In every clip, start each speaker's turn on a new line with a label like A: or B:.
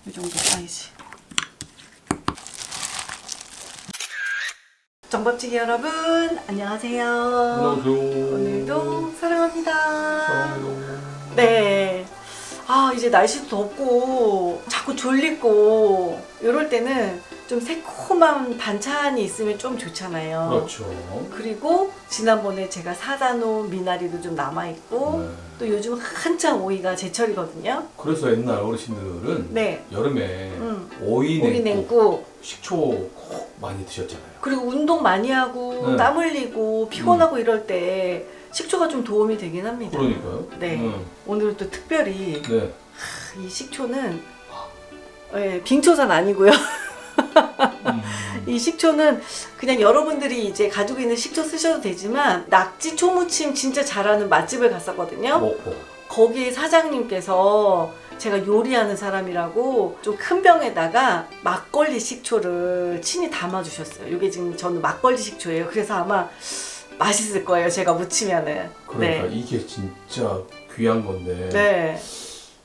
A: 이 정도 사이즈. 정밥찌개 여러분 안녕하세요.
B: 안녕하세요.
A: 오늘도 사랑합니다.
B: 사랑해요.
A: 네. 아 이제 날씨도 덥고 자꾸 졸리고 이럴 때는 좀 새콤한 반찬이 있으면 좀 좋잖아요.
B: 그렇죠.
A: 그리고 지난번에 제가 사다 놓은 미나리도 좀 남아있고
B: 네.
A: 또 요즘 한창 오이가 제철이거든요.
B: 그래서 옛날 어르신들은
A: 네.
B: 여름에
A: 오이
B: 오이 냉국,
A: 냉국
B: 식초 꼭 많이 드셨잖아요.
A: 그리고 운동 많이 하고
B: 네.
A: 땀 흘리고 피곤하고 이럴 때 식초가 좀 도움이 되긴 합니다.
B: 그러니까요.
A: 네. 오늘은 또 특별히
B: 네.
A: 이 식초는 네, 빙초산 아니고요. 이 식초는 그냥 여러분들이 이제 가지고 있는 식초 쓰셔도 되지만 낙지 초무침 진짜 잘하는 맛집을 갔었거든요.
B: 먹고.
A: 거기 사장님께서 제가 요리하는 사람이라고 좀 큰 병에다가 막걸리 식초를 친히 담아주셨어요. 이게 지금 저는 막걸리 식초예요. 그래서 아마 맛있을 거예요. 제가 무치면은.
B: 그러니까
A: 네.
B: 이게 진짜 귀한 건데.
A: 네.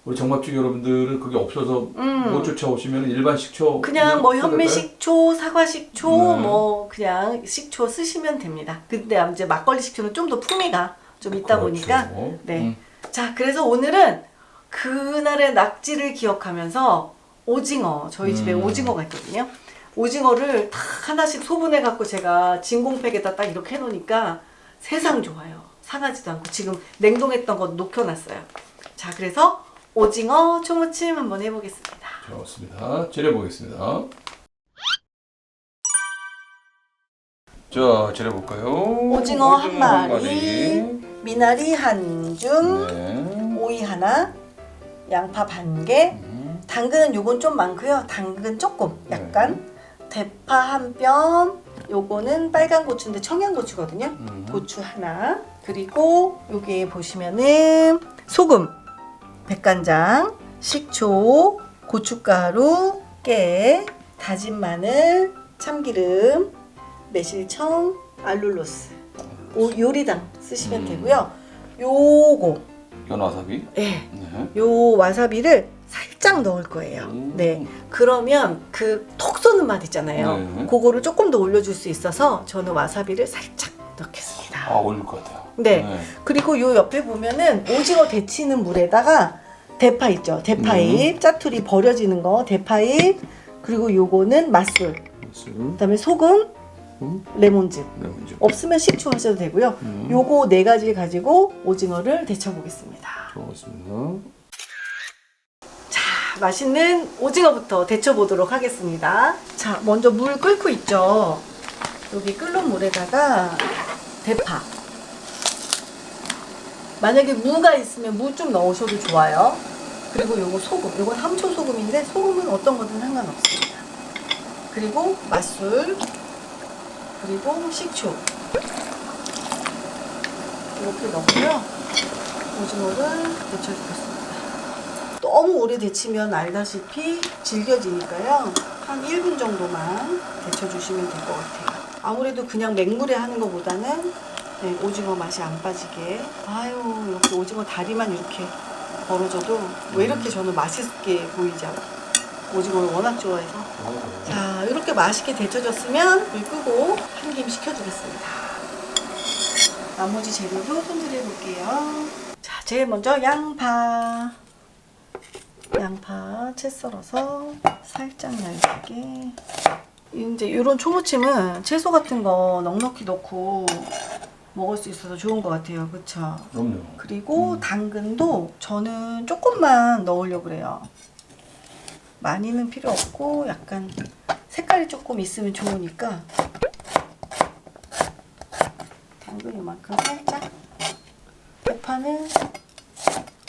B: 우리 정밥집 여러분들은 그게 없어서 못 쫓아오시면 일반 식초
A: 그냥 뭐
B: 써도
A: 현미
B: 될까요?
A: 식초, 사과 식초,
B: 네.
A: 뭐 그냥 식초 쓰시면 됩니다. 근데 이제 막걸리 식초는 좀 더 풍미가 좀 있다
B: 그렇죠.
A: 보니까 네. 자, 그래서 오늘은 그날의 낙지를 기억하면서 오징어, 저희 집에 오징어가 있거든요. 오징어를 다 하나씩 소분해 갖고 제가 진공팩에다 딱 이렇게 해놓으니까 세상 좋아요. 상하지도 않고 지금 냉동했던 거 녹여놨어요. 자, 그래서 오징어 초무침 한번 해보겠습니다.
B: 좋습니다. 재려보겠습니다. 자, 재려볼까요?
A: 오징어 한 마리, 미나리 한 줌,
B: 네.
A: 오이 하나, 양파 반 개, 당근은 요건 좀 많고요. 당근 조금, 약간. 대파 한 뼘, 요거는 빨간 고추인데 청양고추거든요. 고추 하나. 그리고 여기 보시면은 소금, 백간장, 식초, 고춧가루, 깨, 다진 마늘, 참기름, 매실청, 알룰로스. 요리당 쓰시면 되고요. 요거
B: 연와사비?
A: 네.
B: 네.
A: 요 와사비를 살짝 넣을 거예요. 네. 그러면 그 톡 쏘는 맛 있잖아요.
B: 네.
A: 그거를 조금 더 올려줄 수 있어서 저는 와사비를 살짝 넣겠습니다.
B: 아, 올릴 것 같아요.
A: 네. 그리고 요 옆에 보면은 오징어 데치는 물에다가 대파 있죠. 대파잎, 짜투리 버려지는 거, 대파잎, 그리고 요거는 맛술, 그다음에 소금, 레몬즙. 없으면 식초 하셔도 되고요. 요거 네 가지 가지고 오징어를 데쳐보겠습니다.
B: 좋습니다.
A: 자, 맛있는 오징어부터 데쳐보도록 하겠습니다. 자, 먼저 물 끓고 있죠. 여기 끓는 물에다가 대파. 만약에 무가 있으면 무 좀 넣으셔도 좋아요. 그리고 요거 소금. 요건 함초 소금인데 소금은 어떤 거든 상관없습니다. 그리고 맛술. 그리고 식초. 이렇게 넣고요. 오징어를 데쳐주겠습니다. 너무 오래 데치면 알다시피 질겨지니까요. 한 1분 정도만 데쳐주시면 될 것 같아요. 아무래도 그냥 맹물에 하는 것보다는 네, 오징어 맛이 안 빠지게. 아유, 이렇게 오징어 다리만 이렇게 벌어져도 왜 이렇게 저는 맛있게 보이지 않아요? 오징어를 워낙 좋아해서. 자, 이렇게 맛있게 데쳐졌으면 불 끄고 한 김 식혀주겠습니다. 나머지 재료도 손질해 볼게요. 자, 제일 먼저 양파 채 썰어서 살짝 얇게. 이제 이런 초무침은 채소 같은 거 넉넉히 넣고 먹을 수 있어서 좋은 것 같아요. 그쵸?
B: 그럼요.
A: 그리고 당근도 저는 조금만 넣으려고 그래요. 많이는 필요 없고 약간 색깔이 조금 있으면 좋으니까 당근 이만큼 살짝. 대파는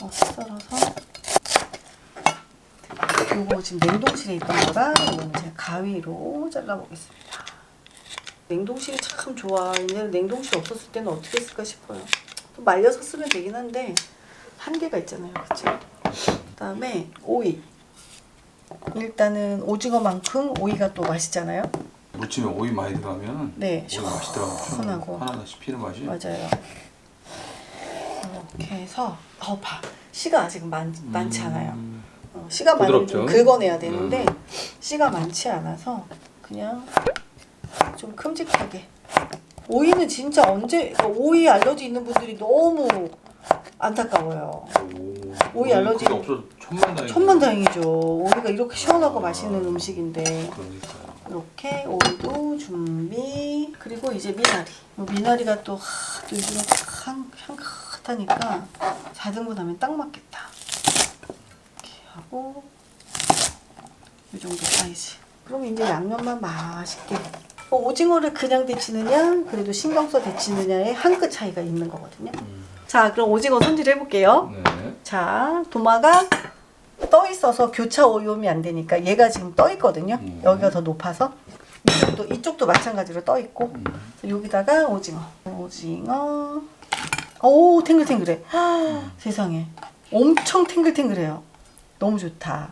A: 썰어서. 요거 지금 냉동실에 있던 거라 이거는 제가 가위로 잘라보겠습니다. 냉동실이 참 좋아. 옛날에 냉동실 없었을 때는 어떻게 했을까 싶어요. 또 말려서 쓰면 되긴 한데 한계가 있잖아요. 그쵸? 그 다음에 오이. 일단은 오징어만큼 오이가 또 맛있잖아요.
B: 무침에 오이 많이 들어가면
A: 네,
B: 오이 맛이 들어가면
A: 시원하고.
B: 하나씩 피는 맛이.
A: 맞아요. 이렇게 해서 봐. 씨가 아직 많지 않아요. 씨가 많으면
B: 부드럽죠.
A: 좀 긁어내야 되는데 씨가 많지 않아서 그냥 좀 큼직하게. 오이는 진짜 오이 알러지 있는 분들이 너무 안타까워요. 오이 알러지
B: 그게 없어 천만다행.
A: 천만다행이죠. 오이가 이렇게 시원하고 맛있는 음식인데.
B: 그러니까요.
A: 이렇게 오이도 준비. 그리고 이제 미나리. 미나리가 또 요즘에 향긋하니까 4등분 하면 딱 맞겠다. 이렇게 하고 이 정도 사이즈. 그럼 이제 양념만 맛있게. 오징어를 그냥 데치느냐, 그래도 신경 써 데치느냐의 한 끗 차이가 있는 거거든요. 자, 그럼 오징어 손질 해볼게요.
B: 네.
A: 자, 도마가 떠 있어서 교차 오염이 안 되니까 얘가 지금 떠 있거든요. 여기가 더 높아서 이쪽도 마찬가지로 떠 있고 여기다가 오징어. 오, 탱글탱글해. 세상에 엄청 탱글탱글해요. 너무 좋다.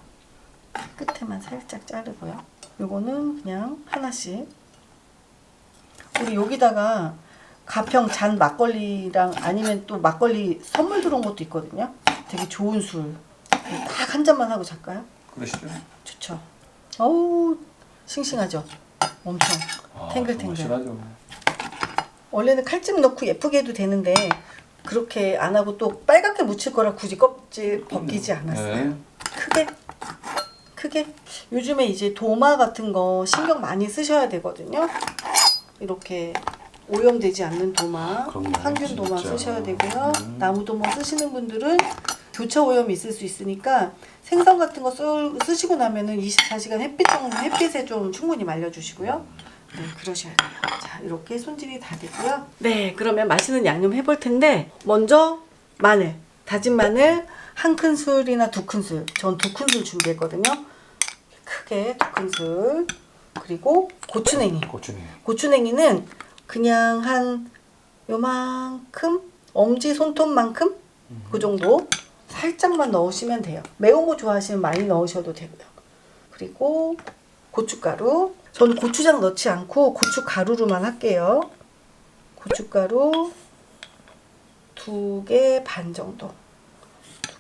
A: 끝에만 살짝 자르고요. 요거는 그냥 하나씩. 우리 여기다가 가평 잔 막걸리랑 아니면 또 막걸리 선물 들어온 것도 있거든요. 되게 좋은 술. 딱 한 잔만 하고 잘까요?
B: 그러시죠.
A: 좋죠. 어우, 싱싱하죠? 엄청 탱글탱글.
B: 실하죠.
A: 원래는 칼집 넣고 예쁘게 해도 되는데 그렇게 안 하고 또 빨갛게 묻힐 거라 굳이 껍질 벗기지 않았어요.
B: 네.
A: 크게. 요즘에 이제 도마 같은 거 신경 많이 쓰셔야 되거든요. 이렇게 오염되지 않는 도마,
B: 그럼요,
A: 항균 도마
B: 진짜.
A: 쓰셔야 되고요. 나무 도마 쓰시는 분들은 교차 오염이 있을 수 있으니까 생선 같은 거 쓰시고 나면은 24시간 햇빛에 좀 충분히 말려주시고요. 네, 그러셔야 돼요. 자, 이렇게 손질이 다 되고요. 네, 그러면 맛있는 양념 해볼 텐데 먼저 마늘, 다진 마늘 1큰술이나 2큰술. 전 2큰술 준비했거든요. 크게 2큰술. 그리고 고추냉이. 고추냉이는 그냥 한 요만큼, 엄지 손톱만큼 그 정도 살짝만 넣으시면 돼요. 매운 거 좋아하시면 많이 넣으셔도 되고요. 그리고 고춧가루. 저는 고추장 넣지 않고 고춧가루로만 할게요. 고춧가루 2개 반 정도.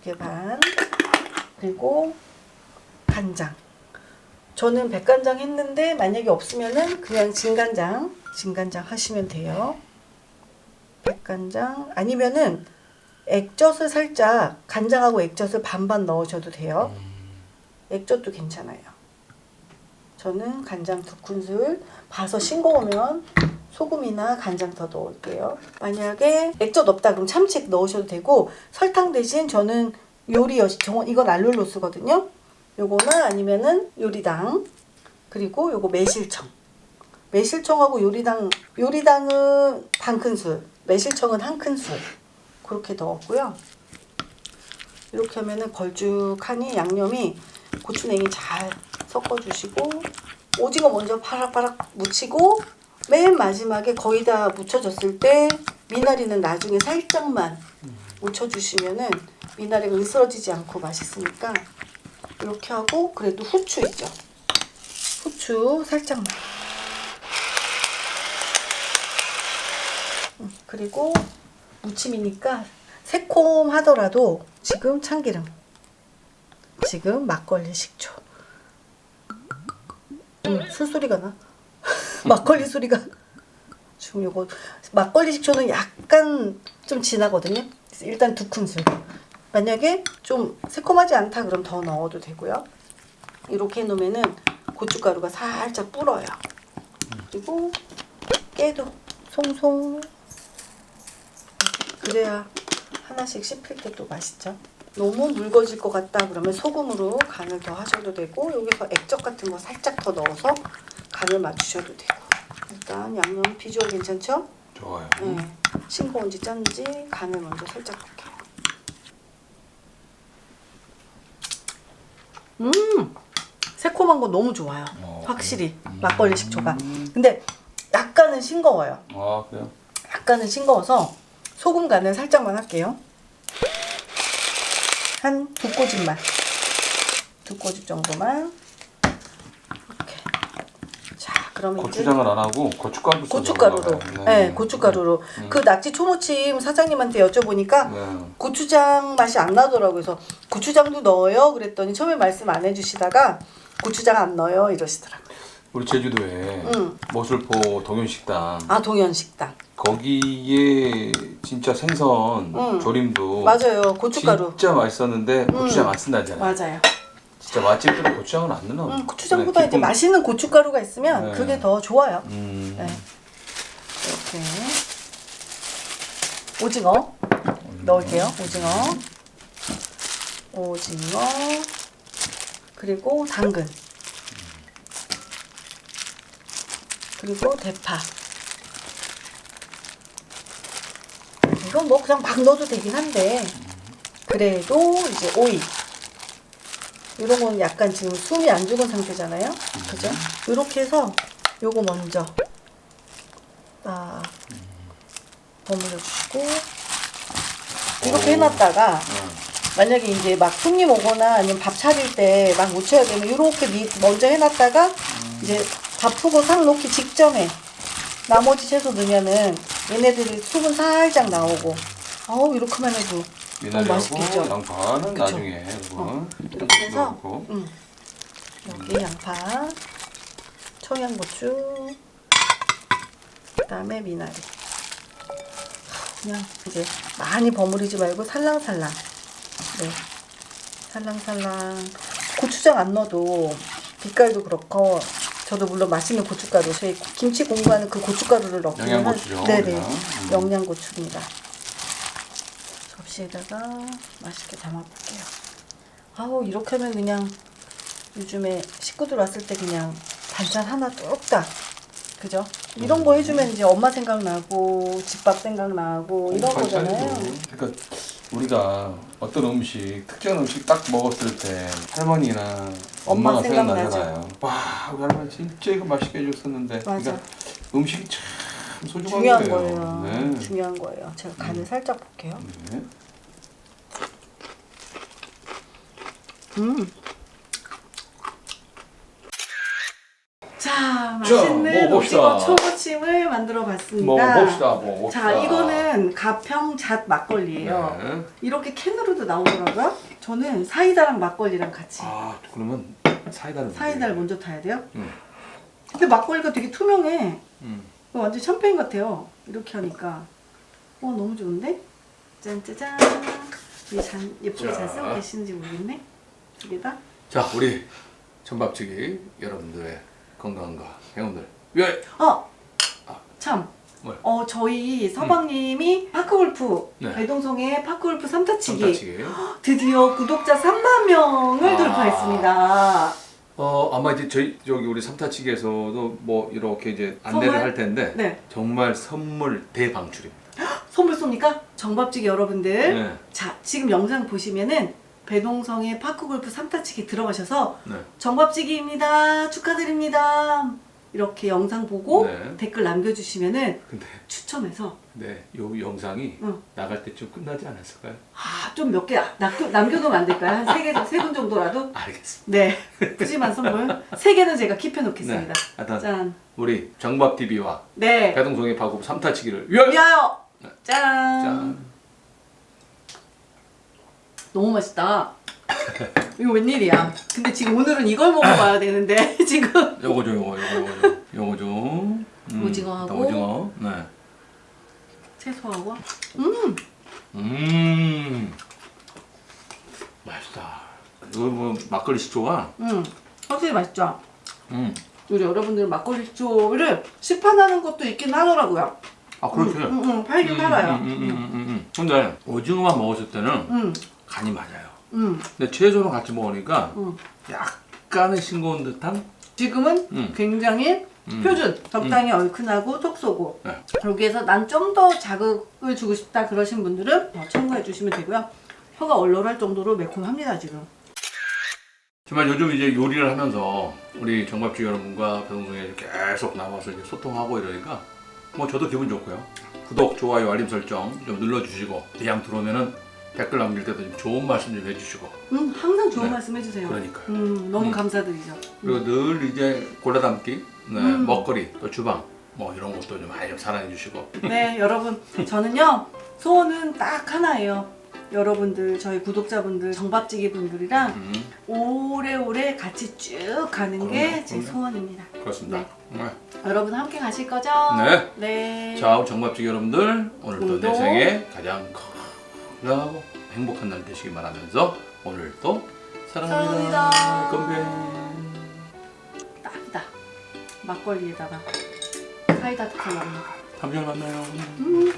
A: 2개 반. 그리고 간장. 저는 백간장 했는데 만약에 없으면은 그냥 진간장 하시면 돼요. 백간장 아니면은 액젓을 살짝 간장하고 액젓을 반반 넣으셔도 돼요. 액젓도 괜찮아요. 저는 간장 2큰술 봐서 싱거우면 소금이나 간장 더 넣을게요. 만약에 액젓 없다 그럼 참치 넣으셔도 되고 설탕 대신 저는 이건 알룰로스거든요. 요거나 아니면은 요리당 그리고 요거 매실청하고 요리당은 반큰술, 매실청은 1큰술 그렇게 넣었고요. 이렇게 하면은 걸쭉하니 양념이 고추냉이 잘 섞어주시고 오징어 먼저 파락파락 묻히고 맨 마지막에 거의 다 묻혀졌을 때 미나리는 나중에 살짝만 묻혀주시면은 미나리가 으스러지지 않고 맛있으니까 이렇게 하고 그래도 후추 있죠. 후추 살짝만. 그리고 무침이니까 새콤하더라도 지금 참기름, 지금 막걸리 식초. 술소리가 나. 막걸리 소리가. 지금 요거 막걸리 식초는 약간 좀 진하거든요. 그래서 일단 2큰술. 만약에 좀 새콤하지 않다 그럼 더 넣어도 되고요. 이렇게 해놓으면은 고춧가루가 살짝 불어요. 그리고 깨도 송송. 그래야 하나씩 씹힐 때 또 맛있죠. 너무 묽어질 것 같다 그러면 소금으로 간을 더 하셔도 되고 여기서 액젓 같은 거 살짝 더 넣어서 간을 맞추셔도 되고. 일단 양념 비주얼 괜찮죠?
B: 좋아요.
A: 네. 싱거운지 짠지 간을 먼저 살짝 볼게요. 새콤한 거 너무 좋아요. 확실히 막걸리 식초가. 근데 약간은 싱거워요.
B: 아, 그래요?
A: 약간은 싱거워서 소금 간을 살짝만 할게요. 한 2꼬집만. 2꼬집 정도만. 이렇게. 자, 그러면
B: 고추장을 안 하고 고춧가루
A: 고춧가루로. 네, 고춧가루로. 그 낙지 초무침 사장님한테 여쭤보니까 고추장 맛이 안 나더라고요. 그래서 고추장도 넣어요? 그랬더니 처음에 말씀 안 해주시다가 고추장 안 넣어요 이러시더라고요.
B: 우리 제주도에 모슬포 동현식당.
A: 아, 동현식당.
B: 거기에 진짜 생선 조림도
A: 맞아요. 고춧가루.
B: 진짜 맛있었는데 고추장 안 쓴다잖아요.
A: 맞아요.
B: 진짜 맛집들은 고추장을 안 넣어.
A: 고추장보다 이제 맛있는 고춧가루가 있으면 그게 더 좋아요. 네. 이렇게 오징어 넣을게요. 오징어 그리고 당근 그리고 대파. 이건 뭐 그냥 막 넣어도 되긴 한데 그래도 이제 오이 이런 건 약간 지금 숨이 안 죽은 상태잖아요. 그죠? 이렇게 해서 요거 먼저 딱 버무려 주시고 이렇게 해놨다가 만약에 이제 막 손님 오거나 아니면 밥 차릴 때 막 묻혀야 되면 이렇게 먼저 해놨다가 이제 밥 푸고 상 놓기 직전에 나머지 채소 넣으면은 얘네들이 수분 살짝 나오고 이렇게만 해도 너무 맛있겠죠.
B: 양파는
A: 그쵸?
B: 나중에
A: 이렇게 해서
B: 넣고.
A: 여기 양파, 청양고추, 그다음에 미나리. 그냥 이제 많이 버무리지 말고 살랑살랑. 네, 살랑살랑. 고추장 안 넣어도 빛깔도 그렇고. 저도 물론 맛있는 고춧가루, 저희 김치 공부하는 그 고춧가루를 넣기는
B: 영양고추죠.
A: 네네, 영양고추입니다. 접시에다가 맛있게 담아볼게요. 아우 이렇게 하면 그냥 요즘에 식구들 왔을 때 그냥 반찬 하나 뚝딱, 그죠? 이런 거 해주면 이제 엄마 생각나고 집밥 생각나고 이런 거잖아요.
B: 그러니까 우리가 어떤 음식, 특정 음식 딱 먹었을 때 할머니나 엄마가 생각나잖아요. 와, 우리 할머니 진짜 이거 맛있게 해줬었는데.
A: 맞아.
B: 그러니까 음식이 참 소중한
A: 중요한
B: 거예요.
A: 거예요.
B: 네.
A: 중요한 거예요. 제가 간을 살짝 볼게요.
B: 네.
A: 자, 맛있는
B: 먹어봅시다.
A: 오징어 초무침을 만들어 봤습니다.
B: 먹어봅시다.
A: 자, 이거는 가평잣 막걸리예요.
B: 네.
A: 이렇게 캔으로도 나오더라고요. 저는 사이다랑 막걸리랑 같이.
B: 아, 그러면
A: 사이다를 먼저 타야 돼요? 근데 막걸리가 되게 투명해. 완전 샴페인 같아요. 이렇게 하니까. 너무 좋은데? 짠짜잔. 예쁘게 잘 쓰고 계시는지 모르겠네. 여기다.
B: 자, 우리 전밥치기 여러분들의 건강과 행운들 위하여.
A: 참.
B: 뭐요?
A: 저희 서방님이 파크골프,
B: 네.
A: 배동성의 파크골프 3타치기.
B: 전밥치기.
A: 드디어 구독자 3만 명을 돌파했습니다.
B: 아마 이제 저기 우리 삼타치기에서도 뭐 이렇게 이제 안내를
A: 선물?
B: 할 텐데
A: 네.
B: 정말 선물 대방출입니다.
A: 선물 쏩니까? 정밥찌개 여러분들.
B: 네.
A: 자, 지금 영상 보시면은 배동성의 파크골프 3타치기 들어가셔서
B: 네.
A: 정밥찌개입니다. 축하드립니다. 이렇게 영상 보고
B: 네. 댓글
A: 댓글 남겨주시면은
B: 근데
A: 추첨해서
B: 요 영상이
A: 응.
B: 나갈 때쯤 끝나지 않았을까요?
A: 좀 몇 개 남겨놓으면 안 될까요? 한 3개, 3분 정도라도?
B: 알겠습니다.
A: 네. 푸짐한 선물 3개는 제가 킵해놓겠습니다.
B: 네. 하여튼
A: 짠.
B: 우리 정밥TV와
A: 네.
B: 배동성의 파급 삼타치기를 위하여.
A: 위하여!
B: 네.
A: 짠.
B: 짠.
A: 너무 맛있다. 이거 웬일이야? 근데 지금 오늘은 이걸 먹어봐야 되는데 지금
B: 요거죠.
A: 오징어하고.
B: 오징어. 네.
A: 채소하고
B: 맛있다. 이거 뭐 막걸리 식초가.
A: 확실히 맛있죠?
B: 음.
A: 우리 여러분들 막걸리 식초를 시판하는 것도 있긴 하더라고요.
B: 아, 그렇지.
A: 팔긴 팔아요.
B: 근데 오징어만 먹었을 때는 간이 맞아요. 근데 채소랑 같이 먹으니까 약간의 싱거운 듯한.
A: 지금은 굉장히 표준, 적당히 얼큰하고 톡 쏘고.
B: 네.
A: 여기에서 난 좀 더 자극을 주고 싶다 그러신 분들은 첨가해 주시면 되고요. 혀가 얼얼할 정도로 매콤합니다 지금.
B: 정말 요즘 이제 요리를 하면서 우리 정밥주 여러분과 배동성에 계속 나와서 이제 소통하고 이러니까 뭐 저도 기분 좋고요. 구독, 좋아요, 알림 설정 좀 눌러주시고 대양 들어오면은 댓글 남길 때도 좀 좋은 말씀 좀 해주시고.
A: 항상 좋은
B: 네.
A: 말씀 해주세요.
B: 그러니까.
A: 너무 감사드리죠.
B: 그리고 늘 이제 골라담기, 네, 먹거리, 또 주방 뭐 이런 것도 좀 많이 좀 사랑해 주시고.
A: 네, 여러분 저는요 소원은 딱 하나예요. 여러분들 저희 구독자분들 정밥찌개 분들이랑 오래오래 같이 쭉 가는 게 제
B: 그럼요.
A: 소원입니다.
B: 그렇습니다.
A: 네.
B: 네.
A: 여러분 함께 가실 거죠?
B: 네.
A: 네.
B: 자, 우리 정밥찌개 여러분들 오늘도 내
A: 오늘도
B: 생에 가장 건강하고 행복한 날 되시길 바라면서 오늘도 사랑합니다.
A: 사랑합니다.
B: 건배.
A: 딱이다. 막걸리에다가 사이다 타서 먹는 거.
B: 다음에 만나요.
A: 음.